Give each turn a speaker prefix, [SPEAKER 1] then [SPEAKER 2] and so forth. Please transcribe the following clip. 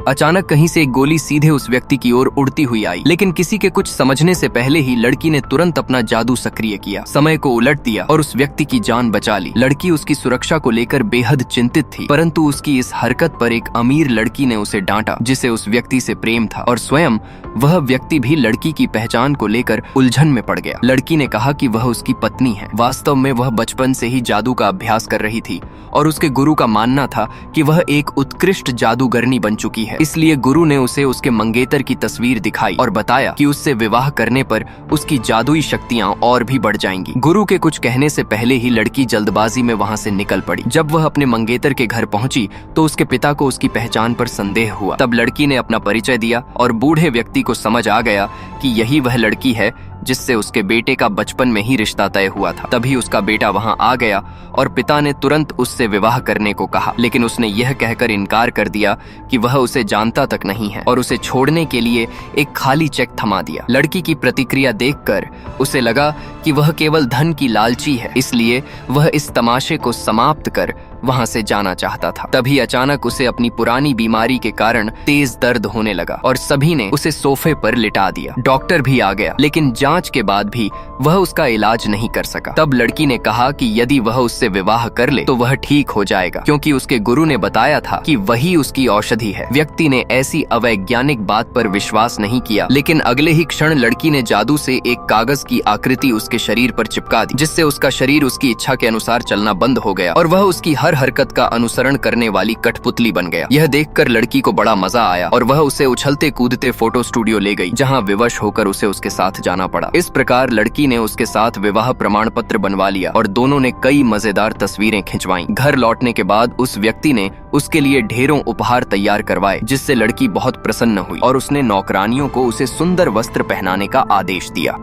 [SPEAKER 1] अचानक कहीं से एक गोली सीधे उस व्यक्ति की ओर उड़ती हुई आई, लेकिन किसी के कुछ समझने से पहले ही लड़की ने तुरंत अपना जादू सक्रिय किया, समय को उलट दिया और उस व्यक्ति की जान बचा ली। लड़की उसकी सुरक्षा को लेकर बेहद चिंतित थी, परंतु उसकी इस हरकत पर एक अमीर लड़की ने उसे डांटा जिसे उस व्यक्ति से प्रेम था, और स्वयं वह व्यक्ति भी लड़की की पहचान को लेकर उलझन में पड़ गया। लड़की ने कहा कि वह उसकी पत्नी है। वास्तव में वह बचपन से ही जादू का अभ्यास कर रही थी और उसके गुरु का मानना था कि वह एक उत्कृष्ट जादूगरनी बन चुकी है। इसलिए गुरु ने उसे उसके मंगेतर की तस्वीर दिखाई और बताया कि उससे विवाह करने पर उसकी जादुई शक्तियां और भी बढ़ जाएंगी। गुरु के कुछ कहने से पहले ही लड़की जल्दबाजी में वहां से निकल पड़ी। जब वह अपने मंगेतर के घर पहुंची तो उसके पिता को उसकी पहचान पर संदेह हुआ। तब लड़की ने अपना परिचय दिया और बूढ़े व्यक्ति को समझ आ गया कि यही वह लड़की है जिससे उसके बेटे का बचपन में ही रिश्ता तय हुआ था। तभी उसका बेटा वहां आ गया और पिता ने तुरंत उससे विवाह करने को कहा, लेकिन उसने यह कहकर इनकार कर दिया कि वह उसे जानता तक नहीं है और उसे छोड़ने के लिए एक खाली चेक थमा दिया। लड़की की प्रतिक्रिया देखकर उसे लगा कि वह केवल धन की लालची है, इसलिए वह इस तमाशे को समाप्त कर वहां से जाना चाहता था। तभी अचानक उसे अपनी पुरानी बीमारी के कारण तेज दर्द होने लगा और सभी ने उसे सोफे पर लिटा दिया। डॉक्टर भी आ गया, लेकिन जांच के बाद भी वह उसका इलाज नहीं कर सका। तब लड़की ने कहा कि यदि वह उससे विवाह कर ले तो वह ठीक हो जाएगा, क्योंकि उसके गुरु ने बताया था कि वही उसकी औषधि है। व्यक्ति ने ऐसी अवैज्ञानिक बात पर विश्वास नहीं किया, लेकिन अगले ही क्षण लड़की ने जादू से एक कागज की आकृति उसके शरीर पर चिपका दी, जिससे उसका शरीर उसकी इच्छा के अनुसार चलना बंद हो गया और वह उसकी हर हरकत का अनुसरण करने वाली कठपुतली बन गया। यह देखकर लड़की को बड़ा मजा आया और वह उसे उछलते कूदते फोटो स्टूडियो ले गई, जहां विवश होकर उसे उसके साथ जाना पड़ा। इस प्रकार लड़की ने उसके साथ विवाह प्रमाण पत्र बनवा लिया और दोनों ने कई मजेदार तस्वीरें खिंचवाईं। घर लौटने के बाद उस व्यक्ति ने उसके लिए ढेरों उपहार तैयार करवाए, जिससे लड़की बहुत प्रसन्न हुई और उसने नौकरानियों को उसे सुंदर वस्त्र पहनाने का आदेश दिया।